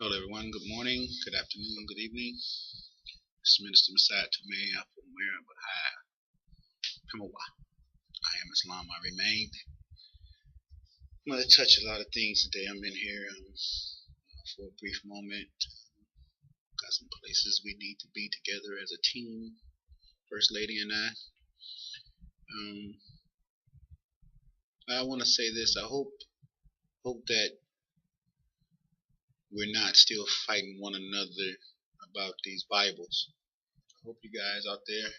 Hello everyone, good morning, good afternoon, good evening. This is Minister Messiah Tomei Afumera Bahai Pimawa. I am Islam, I remain. I'm going to touch a lot of things today. I'm in here for a brief moment. Got some places we need to be together as a team, First Lady and I want to say this, I hope that we're not still fighting one another about these Bibles. I hope you guys out there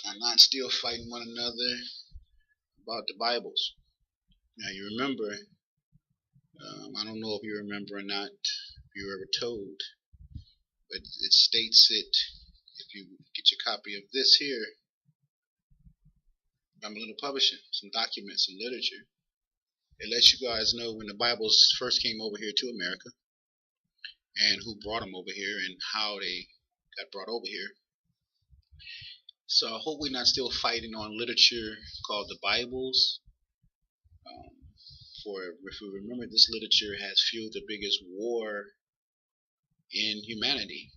are not still fighting one another about the Bibles. Now you remember, I don't know if you remember or not, if you were ever told, but it states it, if you get your copy of this here, I'm a little publishing, some documents, some literature. It lets you guys know when the Bibles first came over here to America, and who brought them over here, and how they got brought over here. So I hope we're not still fighting on literature called the Bibles. For if we remember, this literature has fueled the biggest war in humanity,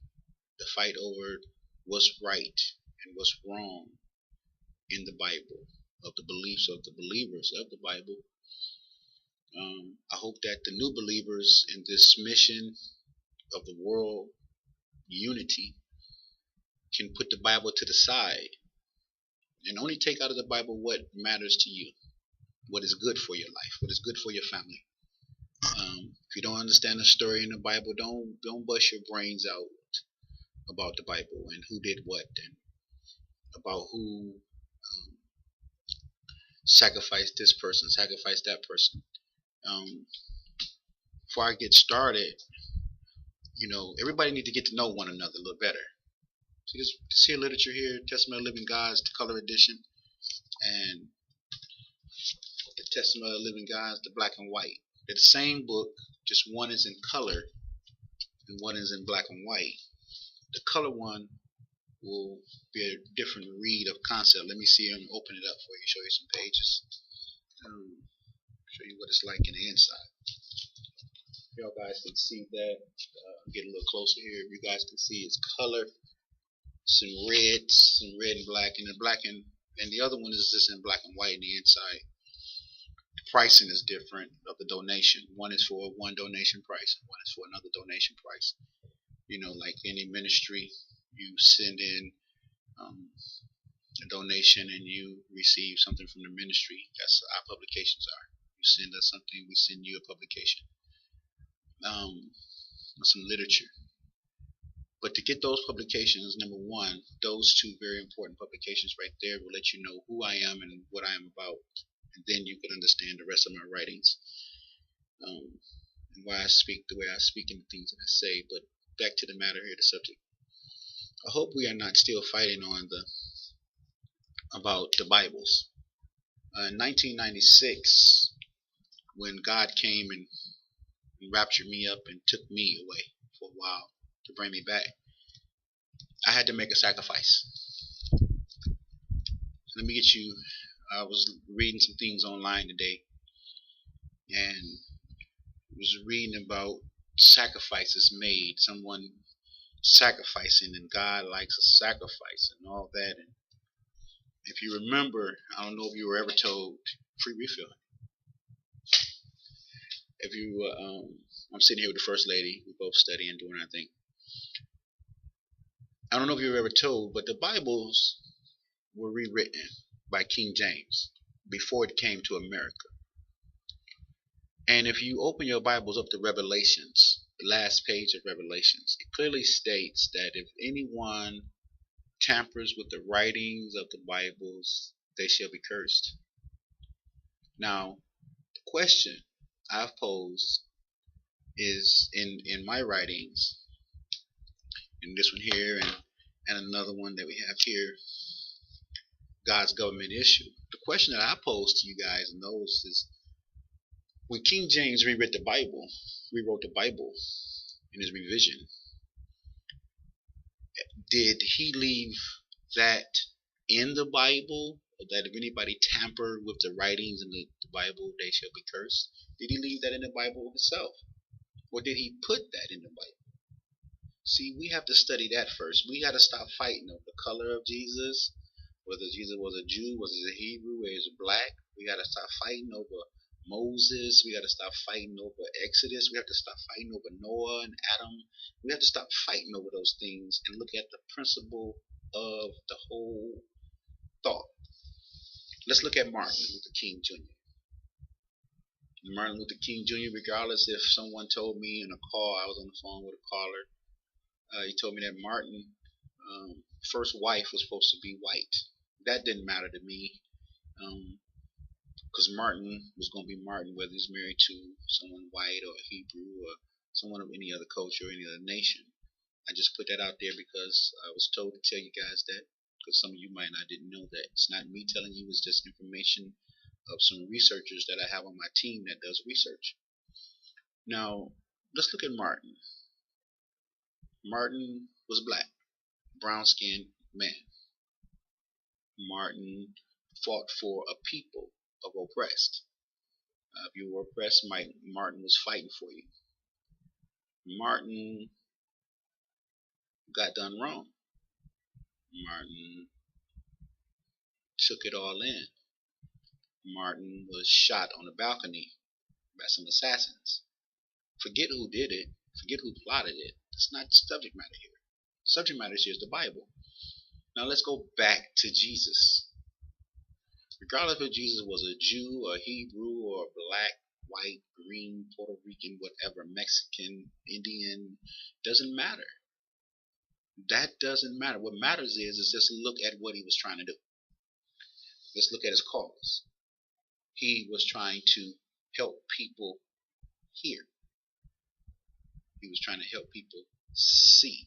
the fight over what's right and what's wrong in the Bible, of the beliefs of the believers of the Bible. I hope that the new believers in this mission of the world unity can put the Bible to the side and only take out of the Bible what matters to you, what is good for your life, what is good for your family. If you don't understand the story in the Bible, don't bust your brains out about the Bible and who did what and about who sacrificed this person, sacrificed that person. Before I get started, everybody need to get to know one another a little better. See this here literature here, Testament of Living Gods, the color edition, and the Testament of Living Gods, the black and white. They're the same book, just one is in color and one is in black and white. The color one will be a different read of concept. Let me see, I'm open it up for you, show you some pages, show you what it's like in the inside. Y'all guys can see that. Get a little closer here. You guys can see it's color, some red and black, and the black and the other one is just in black and white in the inside. The pricing is different of the donation. One is for one donation price, and one is for another donation price. Like any ministry, you send in a donation and you receive something from the ministry. That's how our publications are. You send us something, we send you a publication. Some literature. But to get those publications, number one, those two very important publications right there will let you know who I am and what I am about, and then you can understand the rest of my writings, and why I speak the way I speak and the things that I say. But back to the matter here, the subject. I hope we are not still fighting on about the Bibles. In 1996, when God came and raptured me up and took me away for a while to bring me back, I had to make a sacrifice. Let me get you, I was reading some things online today and was reading about sacrifices made, someone sacrificing, and God likes a sacrifice and all that. And if you remember, I don't know if you were ever told, free refill. If you, I'm sitting here with the First Lady, we both study and doing our thing. I don't know if you were ever told, but the Bibles were rewritten by King James before it came to America. And if you open your Bibles up to Revelations, the last page of Revelations, it clearly states that if anyone tampers with the writings of the Bibles, they shall be cursed. Now, the question I've posed is in my writings, in this one here and another one that we have here, God's government issue. The question that I pose to you guys and those is, when King James rewrote the Bible in his revision, did he leave that in the Bible, that if anybody tamper with the writings in the Bible, they shall be cursed? Did he leave that in the Bible itself? Or did he put that in the Bible? See, we have to study that first. We got to stop fighting over the color of Jesus, whether Jesus was a Jew, was he a Hebrew, or is black. We got to stop fighting over Moses. We got to stop fighting over Exodus. We have to stop fighting over Noah and Adam. We have to stop fighting over those things and look at the principle of the whole thought. Let's look at Martin Luther King Jr. Martin Luther King Jr., regardless if someone told me in a call, I was on the phone with a caller, he told me that Martin first wife was supposed to be white. That didn't matter to me, because Martin was going to be Martin whether he's married to someone white or Hebrew or someone of any other culture or any other nation. I just put that out there because I was told to tell you guys that, because some of you might not didn't know that. It's not me telling you, it's just information of some researchers that I have on my team that does research. Now, let's look at Martin. Martin was black, brown-skinned man. Martin fought for a people of oppressed. If you were oppressed, Martin was fighting for you. Martin got done wrong. Martin took it all in. Martin was shot on a balcony by some assassins. Forget who did it. Forget who plotted it. That's not the subject matter here. The subject matter here is the Bible. Now let's go back to Jesus. Regardless if Jesus was a Jew, or Hebrew, or black, white, green, Puerto Rican, whatever, Mexican, Indian, doesn't matter. That doesn't matter. What matters is just look at what he was trying to do. Let's look at his cause. He was trying to help people hear. He was trying to help people see.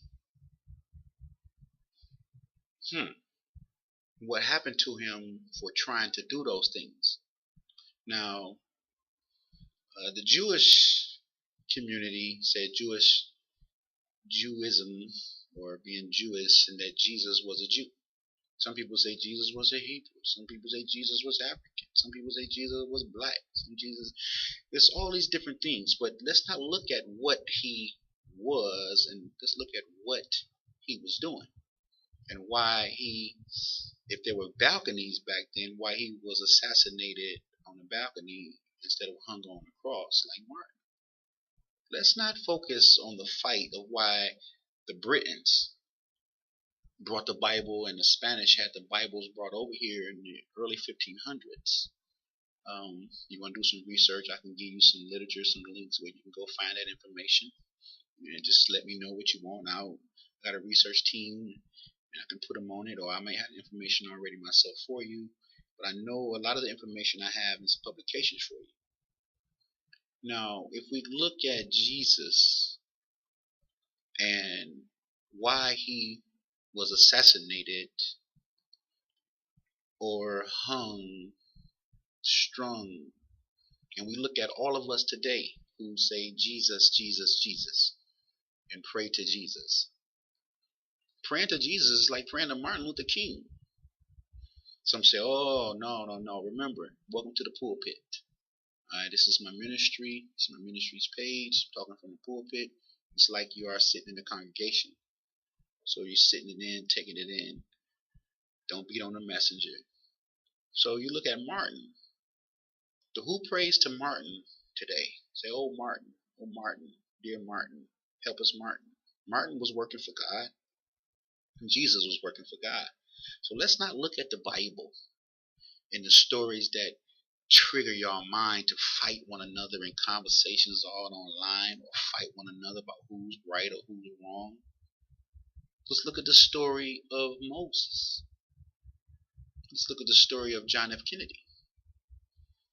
What happened to him for trying to do those things? Now, the Jewish community said Jewism, or being Jewish, and that Jesus was a Jew. Some people say Jesus was a Hebrew. Some people say Jesus was African. Some people say Jesus was black. There's all these different things, but let's not look at what he was, and let's look at what he was doing, and why if there were balconies back then, why he was assassinated on the balcony instead of hung on the cross like Martin. Let's not focus on the fight of why the Britons brought the Bible and the Spanish had the Bibles brought over here in the early 1500s. You want to do some research, I can give you some literature, some links where you can go find that information, and just let me know what you want. I got a research team, and I can put them on it, or I may have information already myself for you, but I know a lot of the information I have is publications for you. Now, if we look at Jesus and why he was assassinated or hung, strung, and we look at all of us today who say Jesus, Jesus, Jesus, and pray to Jesus. Praying to Jesus is like praying to Martin Luther King. Some say, oh, no. Remember, welcome to the pulpit. This is my ministry. It's my ministry's page. I'm talking from the pulpit. It's like you are sitting in the congregation. So you're sitting it in, taking it in. Don't beat on the messenger. So you look at Martin. Who prays to Martin today? Say, oh Martin, dear Martin, help us Martin. Martin was working for God. And Jesus was working for God. So let's not look at the Bible and the stories that trigger your mind to fight one another in conversations all online, or fight one another about who's right or who's wrong. Let's look at the story of Moses. Let's look at the story of John F. Kennedy.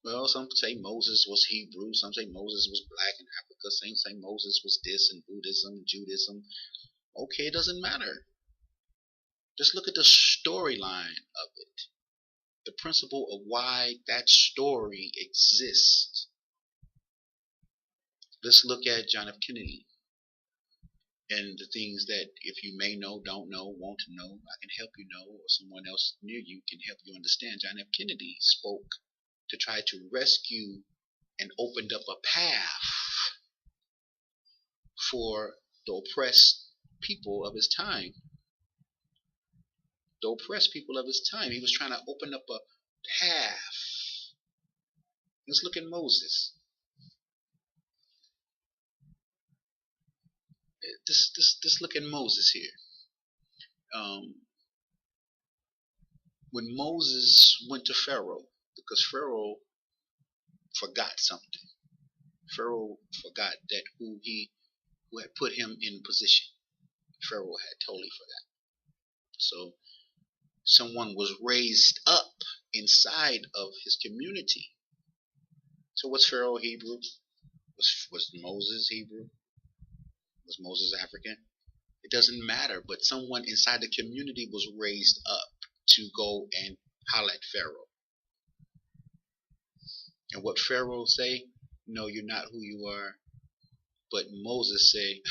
Well, some say Moses was Hebrew, some say Moses was black in Africa, some say Moses was this in Buddhism, Judaism. Okay, it doesn't matter. Just look at the storyline of it. The principle of why that story exists. Let's look at John F. Kennedy and the things that, if you may know, don't know, want to know, I can help you know, or someone else near you can help you understand. John F. Kennedy spoke to try to rescue and opened up a path for the oppressed people of his time. The oppressed people of his time. He was trying to open up a path. Let's look at Moses. Just look at Moses here. When Moses went to Pharaoh, because Pharaoh forgot something. Pharaoh forgot that who had put him in position. Pharaoh had totally forgot. So someone was raised up inside of his community. So was Pharaoh Hebrew? Was Moses Hebrew? Was Moses African? It doesn't matter, but someone inside the community was raised up to go and holler at Pharaoh. And what Pharaoh say? No, you're not who you are. But Moses say,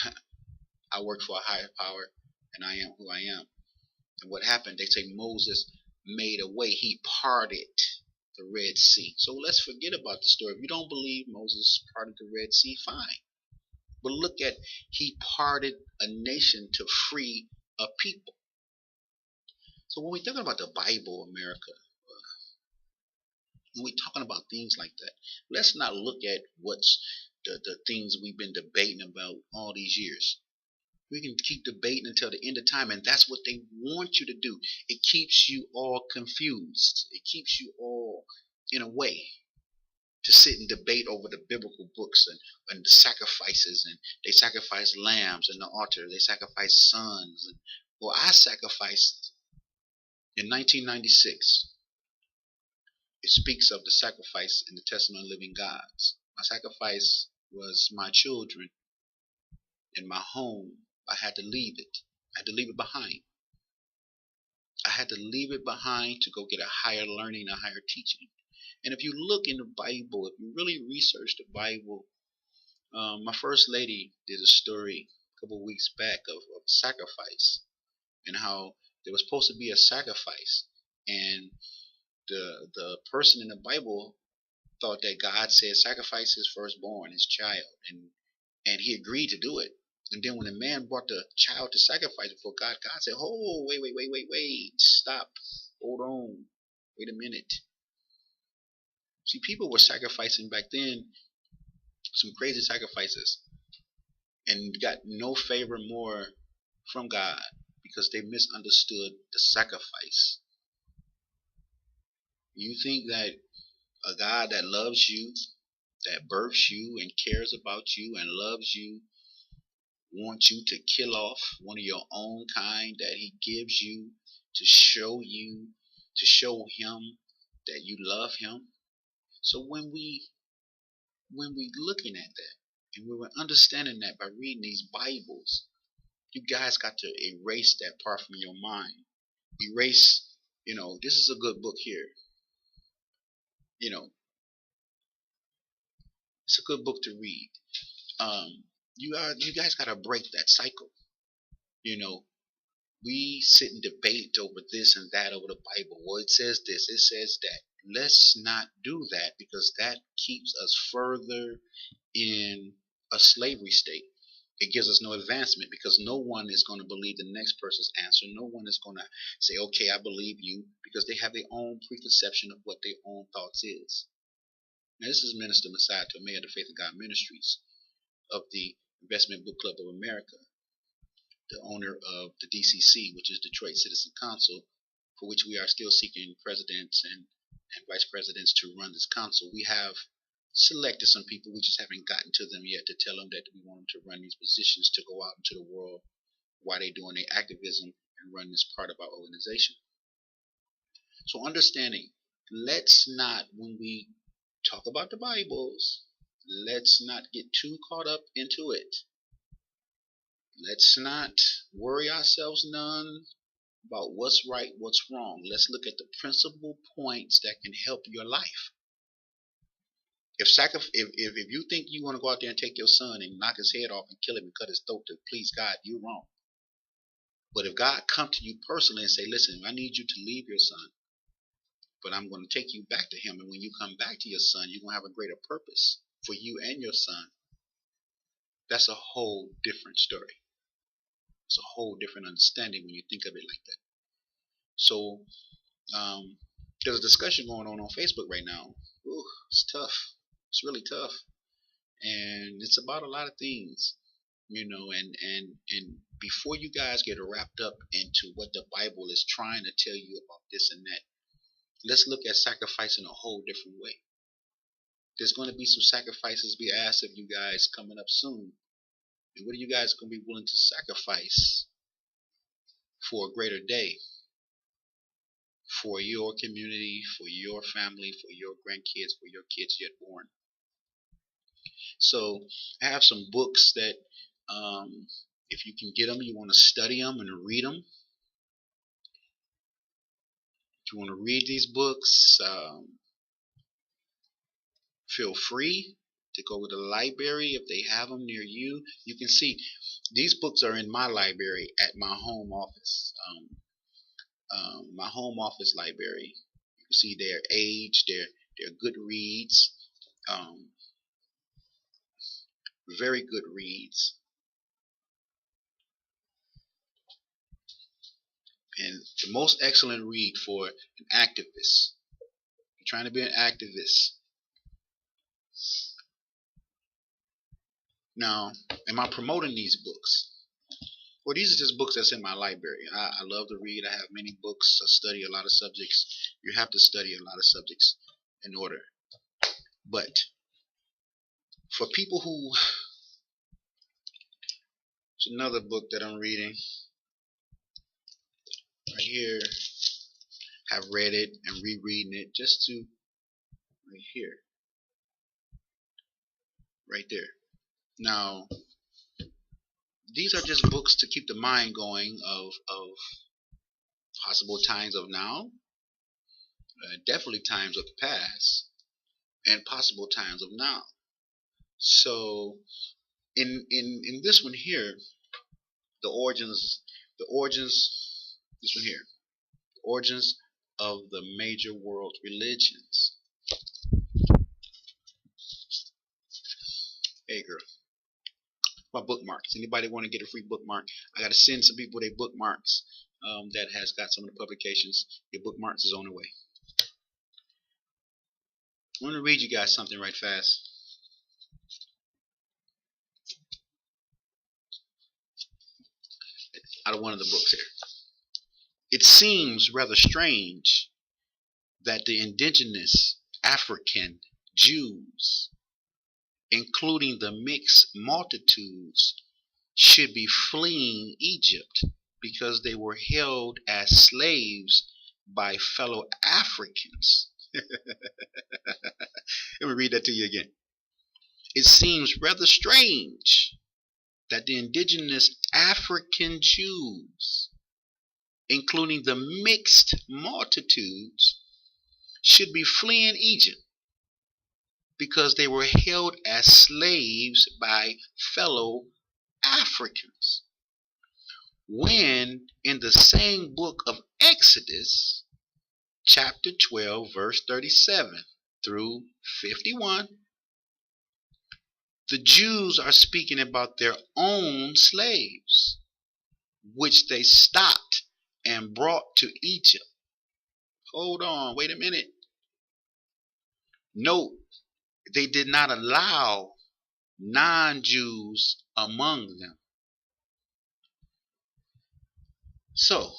I work for a higher power and I am who I am. And what happened? They say Moses made a way. He parted the Red Sea. So let's forget about the story. If you don't believe Moses parted the Red Sea, fine. But look at, he parted a nation to free a people. So when we're talking about the Bible, America, when we're talking about things like that, let's not look at what's the things we've been debating about all these years. We can keep debating until the end of time, and that's what they want you to do. It keeps you all confused. It keeps you all in a way to sit and debate over the biblical books and the sacrifices, and they sacrifice lambs in the altar. They sacrifice sons. Well, I sacrificed in 1996. It speaks of the sacrifice in the Testament of Living Gods. My sacrifice was my children and my home. I had to leave it. I had to leave it behind. I had to leave it behind to go get a higher learning, a higher teaching. And if you look in the Bible, if you really research the Bible, my first lady did a story a couple of weeks back of sacrifice and how there was supposed to be a sacrifice, and the person in the Bible thought that God said sacrifice his firstborn, his child, and he agreed to do it. And then when the man brought the child to sacrifice before God, God said, "Oh, wait, stop, hold on, wait a minute." See, people were sacrificing back then some crazy sacrifices and got no favor more from God because they misunderstood the sacrifice. You think that a God that loves you, that births you and cares about you and loves you, wants you to kill off one of your own kind that he gives you to show him that you love him? So when we looking at that and we were understanding that by reading these Bibles, you guys got to erase that part from your mind. Erase, this is a good book here. It's a good book to read. You guys got to break that cycle. We sit and debate over this and that over the Bible. Well, it says this, it says that. Let's not do that, because that keeps us further in a slavery state. It gives us no advancement, because no one is going to believe the next person's answer. No one is going to say, okay, I believe you, because they have their own preconception of what their own thoughts is. Now, this is Minister Messiah Tomei of the Faith of God Ministries of the Investment Book Club of America, the owner of the DCC, which is Detroit Citizen Council, for which we are still seeking presidents and vice presidents to run this council. We have selected some people. We just haven't gotten to them yet to tell them that we want them to run these positions, to go out into the world while they're doing their activism and run this part of our organization. So understanding, let's not, when we talk about the Bibles, let's not get too caught up into it. Let's not worry ourselves none about what's right, what's wrong. Let's look at the principal points that can help your life. If you think you want to go out there and take your son and knock his head off and kill him and cut his throat to please God, you're wrong. But if God come to you personally and say, listen, I need you to leave your son, but I'm going to take you back to him, and when you come back to your son, you're going to have a greater purpose for you and your son, That's a whole different story. It's a whole different understanding when you think of it like that. So there's a discussion going on Facebook right now. Ooh, it's tough. It's really tough, and it's about a lot of things, and before you guys get wrapped up into what the Bible is trying to tell you about this and that, let's look at sacrifice in a whole different way. There's going to be some sacrifices be asked of you guys coming up soon. And what are you guys going to be willing to sacrifice for a greater day, for your community, for your family, for your grandkids, for your kids yet born? So I have some books that, if you can get them, you want to study them and read them. If you want to read these books, feel free to go to the library if they have them near you. You can see these books are in my library at my home office. My home office library. You can see their age, their good reads, very good reads, and the most excellent read for an activist. You're trying to be an activist. Now, am I promoting these books? Well, these are just books that's in my library. I love to read. I have many books. I study a lot of subjects. You have to study a lot of subjects in order. But for people who, it's another book that I'm reading right here. Have read it and rereading it just to right here, right there. Now, these are just books to keep the mind going of possible times of now, definitely times of the past, and possible times of now. So in this one here, the origins, this one here, the origins of the major world religions. Hey girl, my bookmarks. Anybody want to get a free bookmark? I got to send some people their bookmarks that has got some of the publications. Your bookmarks is on the way. I want to read you guys something right fast. Out of one of the books here. It seems rather strange that the indigenous African Jews, including the mixed multitudes, should be fleeing Egypt because they were held as slaves by fellow Africans. Let me read that to you again. It seems rather strange that the indigenous African Jews, including the mixed multitudes, should be fleeing Egypt because they were held as slaves by fellow Africans. When in the same book of Exodus, chapter 12, verse 37 through 51, the Jews are speaking about their own slaves, which they stopped and brought to Egypt. Hold on, wait a minute. Note, they did not allow non-Jews among them. So,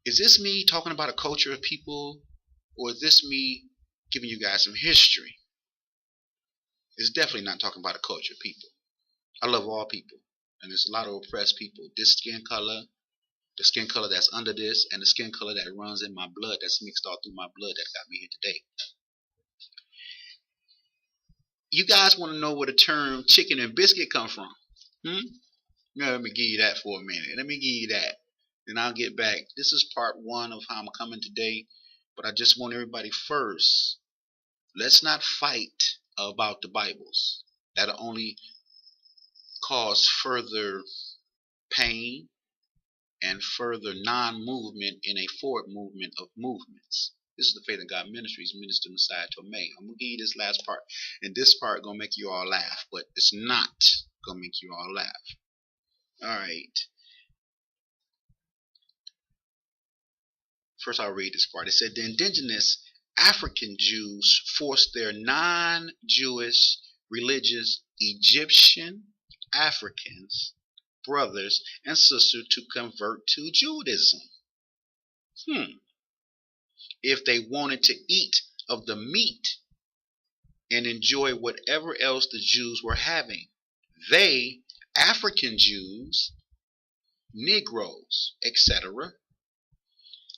is this me talking about a culture of people, or is this me giving you guys some history? It's definitely not talking about a culture of people. I love all people, and there's a lot of oppressed people. This skin color, the skin color that's under this, and the skin color that runs in my blood, that's mixed all through my blood that got me here today. You guys want to know where the term chicken and biscuit come from? Let me give you that for a minute. Let me give you that. Then I'll get back. This is part one of how I'm coming today. But I just want everybody first, let's not fight about the Bibles. That'll only cause further pain and further non-movement in a forward movement of movements. This is the Faith in God Ministries, Minister Messiah Tomei. I'm going to give you this last part. And this part going to make you all laugh, but it's not. Gonna make you all laugh. Alright. First I'll read this part. It said the indigenous African Jews forced their non-Jewish religious Egyptian Africans, brothers and sisters to convert to Judaism. If they wanted to eat of the meat and enjoy whatever else the Jews were having, they, African Jews, Negroes, etc.,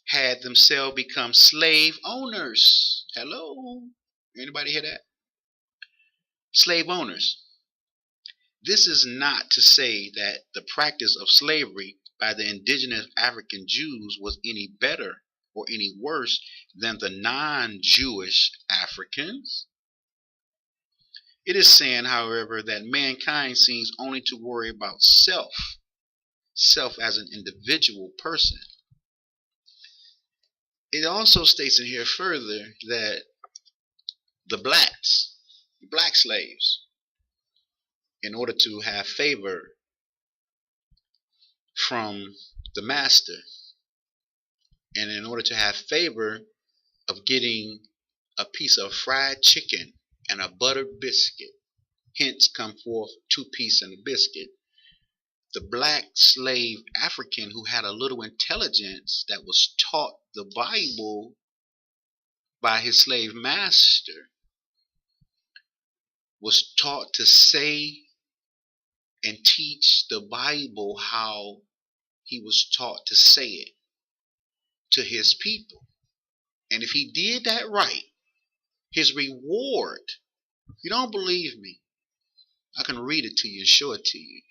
had themselves become slave owners. Hello? Anybody hear that? Slave owners. This is not to say that the practice of slavery by the indigenous African Jews was any better or any worse than the non-Jewish Africans. It is saying, however, that mankind seems only to worry about self as an individual person. It also states in here further that the black slaves, in order to have favor from the master, and in order to have favor of getting a piece of fried chicken and a buttered biscuit, hence come forth 2 pieces and a biscuit, the black slave African who had a little intelligence that was taught the Bible by his slave master was taught to say and teach the Bible how he was taught to say it to his people. And if he did that right, his reward, if you don't believe me, I can read it to you and show it to you.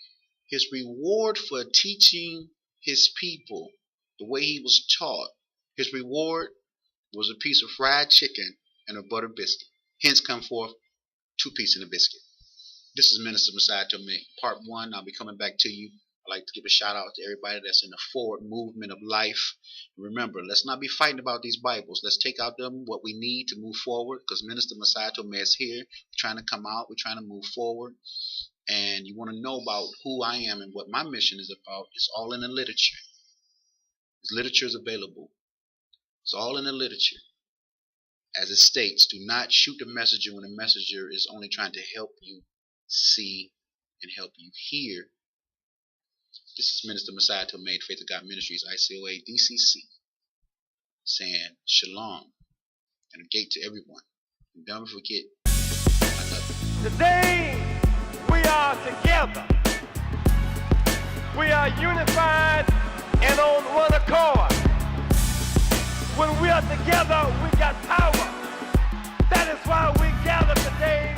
His reward for teaching his people the way he was taught, his reward was a piece of fried chicken and a butter biscuit. Hence come forth 2 pieces and a biscuit. This is Minister Messiah Tomei, part 1. I'll be coming back to you. I'd like to give a shout out to everybody that's in the forward movement of life. Remember, let's not be fighting about these Bibles. Let's take out them what we need to move forward, because Minister Messiah Tomei is here. We're trying to come out. We're trying to move forward. And you want to know about who I am and what my mission is about, it's all in the literature. This literature is available. It's all in the literature. As it states, do not shoot the messenger when the messenger is only trying to help you see and help you hear. This is Minister Messiah Tomei, Faith of God Ministries, ICOA, DCC, saying shalom and a gate to everyone. And don't forget, I love you. Today, we are together. We are unified and on one accord. When we are together, we got power. That is why we gather today,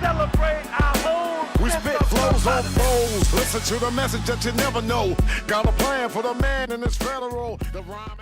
celebrate our own. We spit flows on flows. Listen to the message that you never know. Got a plan for the man in this federal. The rhyme